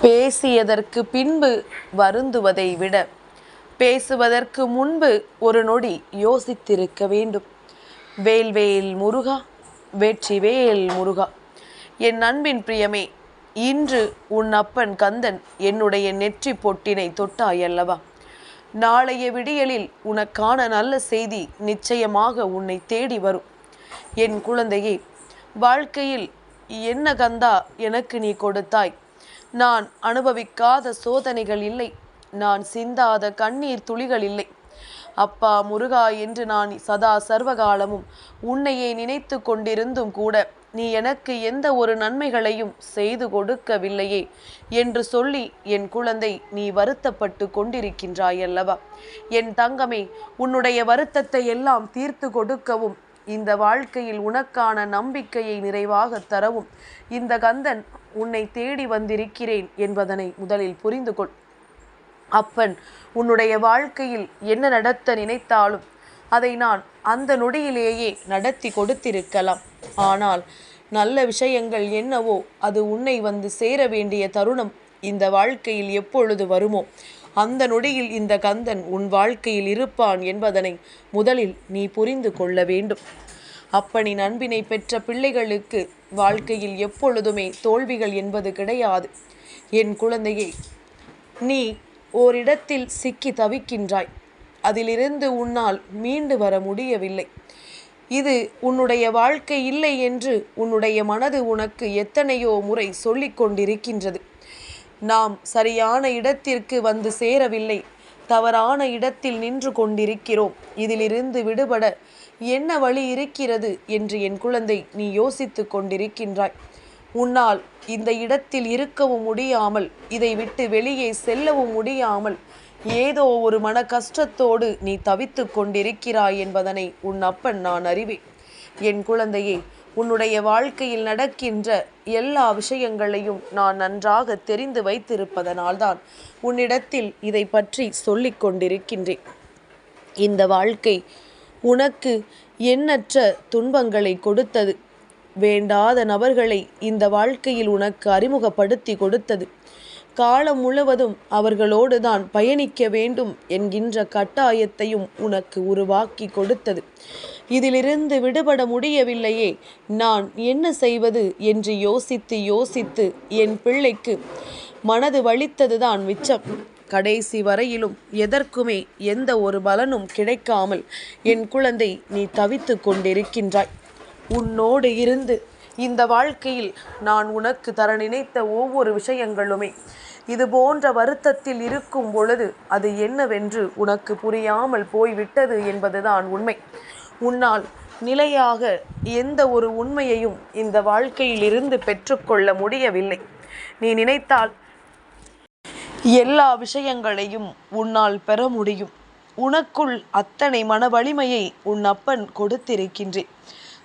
பேசியதற்கு பின்பு வருந்துவதை விட பேசுவதற்கு முன்பு ஒரு நொடி யோசித்திருக்க வேண்டும். வேல்வேல் முருகா, வெற்றிவேல் முருகா. என் அன்பின் பிரியமே, இன்று உன் அப்பன் கந்தன் என்னுடைய நெற்றி பொட்டினை தொட்டாயல்லவா? நாளைய விடியலில் உனக்கான நல்ல செய்தி நிச்சயமாக உன்னை தேடி வரும். என் குழந்தையே, வாழ்க்கையில் என்ன கந்தா எனக்கு நீ கொடுத்தாய்? நான் அனுபவிக்காத சோதனைகள் இல்லை, நான் சிந்தாத கண்ணீர் துளிகள் இல்லை. அப்பா முருகா என்று நான் சதா சர்வகாலமும் உன்னையே நினைத்து கொண்டிருந்தும் கூட நீ எனக்கு எந்த ஒரு நன்மைகளையும் செய்து கொடுக்கவில்லையே என்று சொல்லி என் குழந்தை நீ வருத்தப்பட்டு கொண்டிருக்கின்றாயல்லவா? என் தங்கமே, உன்னுடைய வருத்தத்தை எல்லாம் தீர்த்து கொடுக்கவும் இந்த வாழ்க்கையில் உனக்கான நம்பிக்கையை நிறைவாக தரவும் இந்த கந்தன் உன்னை தேடி வந்திருக்கிறேன் என்பதனை முதலில் புரிந்து கொள். அப்பன் உன்னுடைய வாழ்க்கையில் என்ன நடத்த நினைத்தாலும் அதை நான் அந்த நொடியிலேயே நடத்தி கொடுத்திருக்கலாம். ஆனால் நல்ல விஷயங்கள் என்னவோ அது உன்னை வந்து சேர வேண்டிய தருணம் இந்த வாழ்க்கையில் எப்பொழுது வருமோ அந்த நொடியில் இந்த கந்தன் உன் வாழ்க்கையில் இருப்பான் என்பதனை முதலில் நீ புரிந்து கொள்ள வேண்டும். அப்பனின் அன்பினை பெற்ற பிள்ளைகளுக்கு வாழ்க்கையில் எப்பொழுதுமே தோல்விகள் என்பது கிடையாது. என் குழந்தையே, நீ ஓரிடத்தில் சிக்கி தவிக்கின்றாய். அதிலிருந்து உன்னால் மீண்டு வர முடியவில்லை. இது உன்னுடைய வாழ்க்கை இல்லை என்று உன்னுடைய மனது உனக்கு எத்தனையோ முறை சொல்லிக் கொண்டிருக்கின்றது. நாம் சரியான இடத்திற்கு வந்து சேரவில்லை, தவறான இடத்தில் நின்று கொண்டிருக்கிறோம். இதிலிருந்து விடுபட என்ன வழி இருக்கிறது என்று என் குழந்தை நீ யோசித்து கொண்டிருக்கின்றாய். உன்னால் இந்த இடத்தில் இருக்கவும் முடியாமல், இதை விட்டு வெளியே செல்லவும் முடியாமல் ஏதோ ஒரு மன கஷ்டத்தோடு நீ தவித்து கொண்டிருக்கிறாய் என்பதனை உன் அப்பன் நான் அறிவேன். என் குழந்தையே, உன்னுடைய வாழ்க்கையில் நடக்கின்ற எல்லா விஷயங்களையும் நான் நன்றாக தெரிந்து வைத்திருப்பதனால்தான் உன்னிடத்தில் இதை பற்றி சொல்லிக் கொண்டிருக்கின்றேன். இந்த வாழ்க்கை உனக்கு எண்ணற்ற துன்பங்களை கொடுத்தது. வேண்டாத நபர்களை இந்த வாழ்க்கையில் உனக்கு அறிமுகப்படுத்தி கொடுத்தது. காலம் முழுவதும் அவர்களோடு தான் பயணிக்க வேண்டும் என்கின்ற கட்டாயத்தையும் உனக்கு உருவாக்கி கொடுத்தது. இதிலிருந்து விடுபட முடியவில்லையே, நான் என்ன செய்வது என்று யோசித்து யோசித்து என் பிள்ளைக்கு மனது வலித்ததுதான் மிச்சம். கடைசி வரையிலும் எதற்குமே எந்த ஒரு பலனும் கிடைக்காமல் என் குழந்தை நீ தவித்து கொண்டிருக்கின்றாய். உன்னோடு இருந்து இந்த வாழ்க்கையில் நான் உனக்கு தர நினைத்த ஒவ்வொரு விஷயங்களுமே இது போன்ற வருத்தத்தில் இருக்கும் பொழுது அது என்னவென்று உனக்கு புரியாமல் போய்விட்டது என்பதுதான் உண்மை. உன்னால் நிலையாக எந்த ஒரு உண்மையையும் இந்த வாழ்க்கையில் இருந்து பெற்றுக்கொள்ள முடியவில்லை. நீ நினைத்தால் எல்லா விஷயங்களையும் உன்னால் பெற முடியும். உனக்குள் அத்தனை மன வலிமையை உன் அப்பன் கொடுத்திருக்கின்றேன்.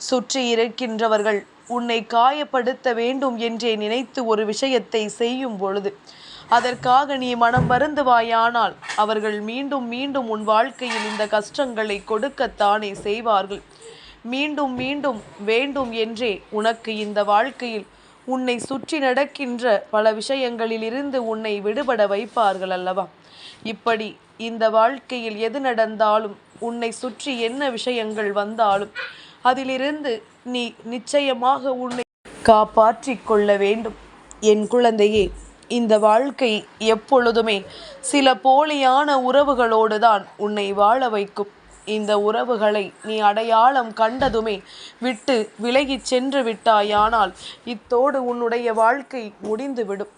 சுற்றி இருக்கின்றவர்கள் உன்னை காயப்படுத்த வேண்டும் என்றே நினைத்து ஒரு விஷயத்தை செய்யும் பொழுது அதற்காக நீ மனம் வருந்துவாயானால் அவர்கள் மீண்டும் மீண்டும் உன் வாழ்க்கையில் இந்த கஷ்டங்களை கொடுக்கத்தானே செய்வார்கள். மீண்டும் மீண்டும் வேண்டும் என்றே உனக்கு இந்த வாழ்க்கையில் உன்னை சுற்றி நடக்கின்ற பல விஷயங்களில் இருந்து உன்னை விடுபட வைப்பார்கள் அல்லவா? இப்படி இந்த வாழ்க்கையில் எது நடந்தாலும், உன்னை சுற்றி என்ன விஷயங்கள் வந்தாலும் அதிலிருந்து நீ நிச்சயமாக உன்னை காப்பாற்றிக் கொள்ள வேண்டும். என் குழந்தையே, இந்த வாழ்க்கை எப்பொழுதுமே சில போலியான உறவுகளோடு தான் உன்னை வாழ வைக்கும். இந்த உறவுகளை நீ அடையாளம் கண்டதுமே விட்டு விலகிச் சென்று விட்டாயானால் இத்தோடு உன்னுடைய வாழ்க்கை முடிந்துவிடும்.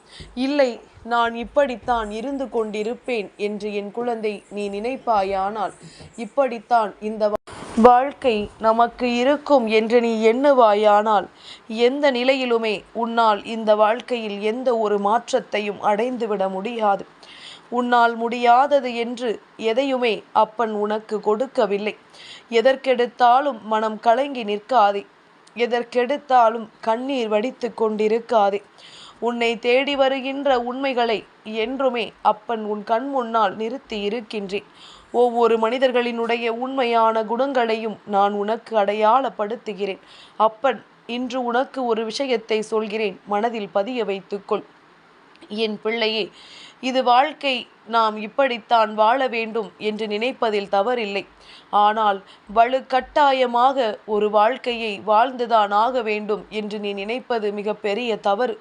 இல்லை, நான் இப்படித்தான் இருந்து கொண்டிருப்பேன் என்று என் குழந்தை நீ நினைப்பாயானால் இப்படித்தான் இந்த வாழ்க்கை நமக்கு இருக்கும் என்று நீ எண்ணுவாயானால் எந்த நிலையிலுமே உன்னால் இந்த வாழ்க்கையில் எந்த ஒரு மாற்றத்தையும் அடைந்துவிட முடியாது. உன்னால் முடியாதது என்று எதையுமே அப்பன் உனக்கு கொடுக்கவில்லை. எதற்கெடுத்தாலும் மனம் கலங்கி நிற்காதே, எதற்கெடுத்தாலும் கண்ணீர் வடித்து கொண்டிருக்காதே. உன்னை தேடி வருகின்ற உண்மைகளை என்றுமே அப்பன் உன் கண் முன்னால் நிறுத்தி இருக்கின்றேன். ஒவ்வொரு மனிதர்களினுடைய உண்மையான குணங்களையும் நான் உனக்கு அடையாளப்படுத்துகிறேன். அப்பன் இன்று உனக்கு ஒரு விஷயத்தை சொல்கிறேன், மனதில் பதிய வைத்துக்கொள். என் பிள்ளையே, இது வாழ்க்கை, நாம் இப்படித்தான் வாழ வேண்டும் என்று நினைப்பதில் தவறில்லை. ஆனால் வலுக்கட்டாயமாக ஒரு வாழ்க்கையை வாழ்ந்துதான் ஆக வேண்டும் என்று நீ நினைப்பது மிக பெரிய தவறு.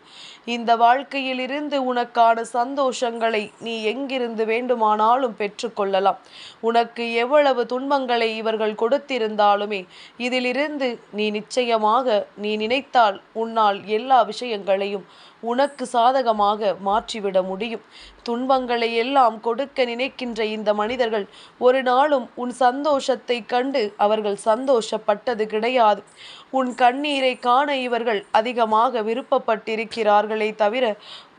இந்த வாழ்க்கையிலிருந்து உனக்கான சந்தோஷங்களை நீ எங்கிருந்து வேண்டுமானாலும் பெற்றுக்கொள்ளலாம். உனக்கு எவ்வளவு துன்பங்களை இவர்கள் கொடுத்திருந்தாலுமே இதிலிருந்து நீ நிச்சயமாக நீ நினைத்தால் உன்னால் எல்லா விஷயங்களையும் உனக்கு சாதகமாக மாற்றிவிட முடியும். துன்பங்களை எல்லாம் கொடுக்க நினைக்கின்ற இந்த மனிதர்கள் ஒரு நாளும் உன் சந்தோஷத்தை கண்டு அவர்கள் சந்தோஷப்பட்டது கிடையாது. உன் கண்ணீரை காண இவர்கள் அதிகமாக விருப்பப்பட்டிருக்கிறார்களே தவிர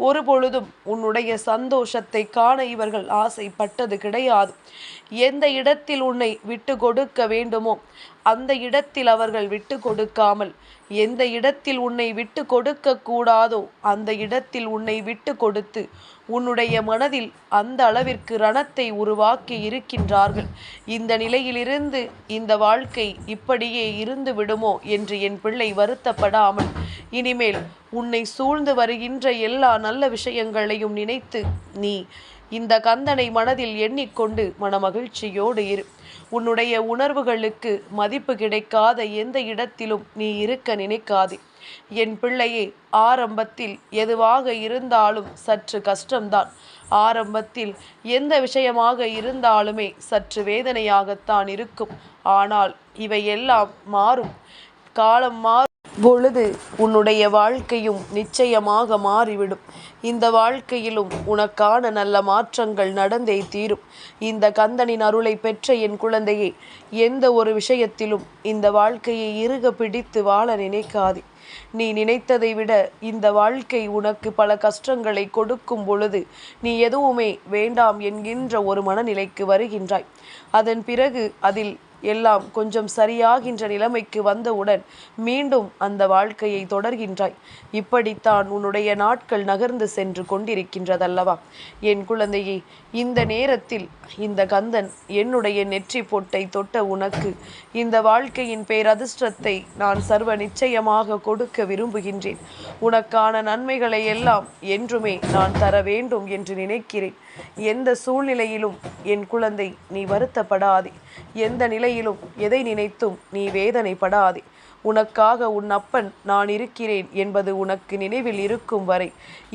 ஒருபொழுதும் உன்னுடைய சந்தோஷத்தை காண இவர்கள் ஆசைப்பட்டது கிடையாது. எந்த இடத்தில் உன்னை விட்டு கொடுக்க வேண்டுமோ அந்த இடத்தில் அவர்கள் விட்டு கொடுக்காமல், எந்த இடத்தில் உன்னை விட்டு கொடுக்க கூடாதோ அந்த இடத்தில் உன்னை விட்டு கொடுத்து உன்னுடைய மனதில் அந்த அளவிற்கு ரணத்தை உருவாக்கி இருக்கின்றார்கள். இந்த நிலையிலிருந்து இந்த வாழ்க்கை இப்படியே இருந்து விடுமோ என்று என் பிள்ளை வருத்தப்படாமல், இனிமேல் உன்னை சூழ்ந்து வருகின்ற எல்லா நல்ல விஷயங்களையும் நினைத்து நீ இந்த கந்தனை மனதில் எண்ணிக்கொண்டு மனமகிழ்ச்சியோடு இரு. உன்னுடைய உணர்வுகளுக்கு மதிப்பு கிடைக்காத எந்த இடத்திலும் நீ இருக்க நினைக்காதே. என் பிள்ளையே, ஆரம்பத்தில் எதுவாக இருந்தாலும் சற்று கஷ்டம்தான். ஆரம்பத்தில் எந்த விஷயமாக இருந்தாலுமே சற்று வேதனையாகத்தான் இருக்கும். ஆனால் இவையெல்லாம் மாறும். காலம் மாறும் பொழுது உன்னுடைய வாழ்க்கையும் நிச்சயமாக மாறிவிடும். இந்த வாழ்க்கையிலும் உனக்கான நல்ல மாற்றங்கள் நடந்தே தீரும். இந்த கந்தனின் அருளை பெற்ற என் குழந்தையே, எந்த ஒரு விஷயத்திலும் இந்த வாழ்க்கையை இறுக பிடித்து வாழ நினைக்காதே. நீ நினைத்ததை விட இந்த வாழ்க்கை உனக்கு பல கஷ்டங்களை கொடுக்கும் பொழுது நீ எதுவுமே வேண்டாம் என்கின்ற ஒரு மனநிலைக்கு வருகின்றாய். அதன் பிறகு அதில் எல்லாம் கொஞ்சம் சரியாகின்ற நிலைமைக்கு வந்தவுடன் மீண்டும் அந்த வாழ்க்கையை தொடர்கின்றாய். இப்படித்தான் உன்னுடைய நாட்கள் நகர்ந்து சென்று கொண்டிருக்கின்றதல்லவா? என் குழந்தையே, இந்த நேரத்தில் இந்த கந்தன் என்னுடைய நெற்றி பொட்டை தொட்ட உனக்கு இந்த வாழ்க்கையின் பேரதிர்ஷ்டத்தை நான் சர்வ நிச்சயமாக கொடுக்க விரும்புகின்றேன். உனக்கான நன்மைகளை எல்லாம் என்றுமே நான் தர வேண்டும் என்று நினைக்கிறேன். எந்த சூழ்நிலையிலும் என் குழந்தை நீ வருத்தப்படாதே. எந்த நிலையிலும் எதை நினைத்தும் நீ வேதனைப்படாதே. உனக்காக உன் அப்பன் நான் இருக்கிறேன் என்பது உனக்கு நினைவில் இருக்கும் வரை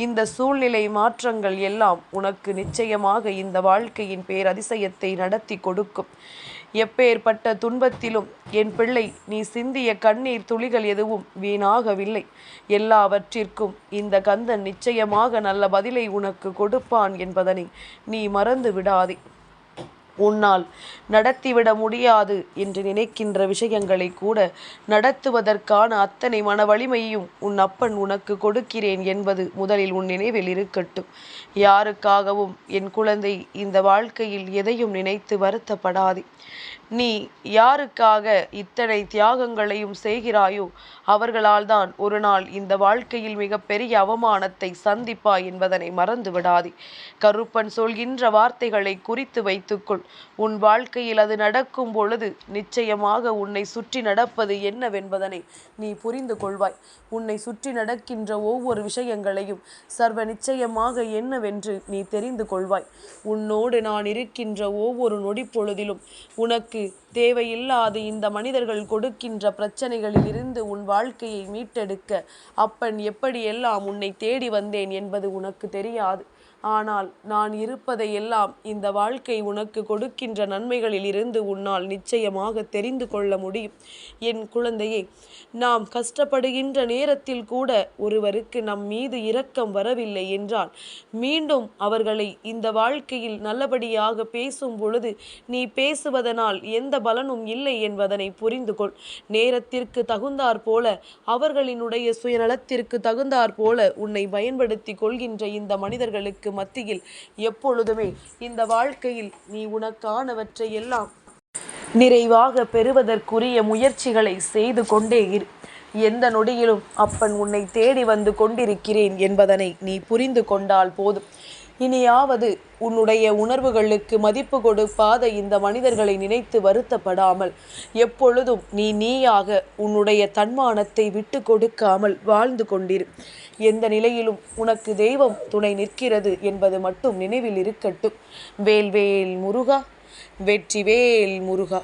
இந்த சூழ்நிலை மாற்றங்கள் எல்லாம் உனக்கு நிச்சயமாக இந்த வாழ்க்கையின் பேரதிசயத்தை நடத்தி கொடுக்கும். எப்பேற்பட்ட துன்பத்திலும் என் பிள்ளை நீ சிந்திய கண்ணீர் துளிகள் எதுவும் வீணாகவில்லை. எல்லாவற்றிற்கும் இந்த கந்தன் நிச்சயமாக நல்ல பதிலை உனக்கு கொடுப்பான் என்பதனை நீ மறந்து விடாதே. உன்னால் நடத்திவிட முடியாது என்று நினைக்கின்ற விஷயங்களை கூட நடத்துவதற்கான அத்தனை மன வலிமையும் உன் அப்பன் உனக்கு கொடுக்கிறேன் என்பது முதலில் உன் நினைவில் இருக்கட்டும். யாருக்காகவும் என் குழந்தை இந்த வாழ்க்கையில் எதையும் நினைத்து வருத்தப்படாதே. நீ யாருக்காக இத்தனை தியாகங்களையும் செய்கிறாயோ அவர்களால் தான் ஒரு நாள் இந்த வாழ்க்கையில் மிகப்பெரிய அவமானத்தை சந்திப்பாய் என்பதனை மறந்து விடாதே. கருப்பன் சொல்கின்ற வார்த்தைகளை குறித்து வைத்துக்கொள். உன் வாழ்க்கையில் அது நடக்கும் பொழுது நிச்சயமாக உன்னை சுற்றி நடப்பது என்னவென்பதனை நீ புரிந்து கொள்வாய். உன்னை சுற்றி நடக்கின்ற ஒவ்வொரு விஷயங்களையும் சர்வ நிச்சயமாக என்னவென்று நீ தெரிந்து கொள்வாய். உன்னோடு நான் இருக்கின்ற ஒவ்வொரு நொடி பொழுதிலும் உனக்கு தேவையில்லாத இந்த மனிதர்கள் கொடுக்கின்ற பிரச்சனைகளில் இருந்து உன் வாழ்க்கையை மீட்டெடுக்க அப்பன் எப்படியெல்லாம் உன்னை தேடி வந்தேன் என்பது உனக்கு தெரியாது. ஆனால் நான் இருப்பதையெல்லாம் இந்த வாழ்க்கை உனக்கு கொடுக்கின்ற நன்மைகளில் இருந்து உன்னால் நிச்சயமாக தெரிந்து கொள்ள முடியும். என் குழந்தையே, நாம் கஷ்டப்படுகின்ற நேரத்தில் கூட ஒருவருக்கு நம் மீது இரக்கம் வரவில்லை என்றால் மீண்டும் அவர்களை இந்த வாழ்க்கையில் நல்லபடியாக பேசும் பொழுது நீ பேசுவதனால் எந்த பலனும் இல்லை என்பதனை புரிந்து கொள். நேரத்திற்கு தகுந்தாற் போல அவர்களினுடைய சுயநலத்திற்கு தகுந்தாற் போல உன்னை பயன்படுத்தி கொள்கின்ற இந்த மனிதர்களுக்கு மத்தியில் எப்பொழுதுமே இந்த வாழ்க்கையில் நீ உனக்கானவற்றை எல்லாம் நிறைவாக பெறுவதற்குரிய முயற்சிகளை செய்து கொண்டே இரு. எந்த நொடியிலும் அப்பன் உன்னை தேடி வந்து கொண்டிருக்கிறேன் என்பதனை நீ புரிந்து கொண்டால் போதும். இனியாவது உன்னுடைய உணர்வுகளுக்கு மதிப்பு கொடுப்பாத இந்த மனிதர்களை நினைத்து வருத்தப்படாமல் எப்பொழுதும் நீயாக உன்னுடைய தன்மானத்தை விட்டு கொடுக்காமல் வாழ்ந்து கொண்டிரு. எந்த நிலையிலும் உனக்கு தெய்வம் துணை நிற்கிறது என்பது மட்டும் நினைவில் இருக்கட்டும். வேல்வேல் முருகா, வெற்றிவேல் முருகா.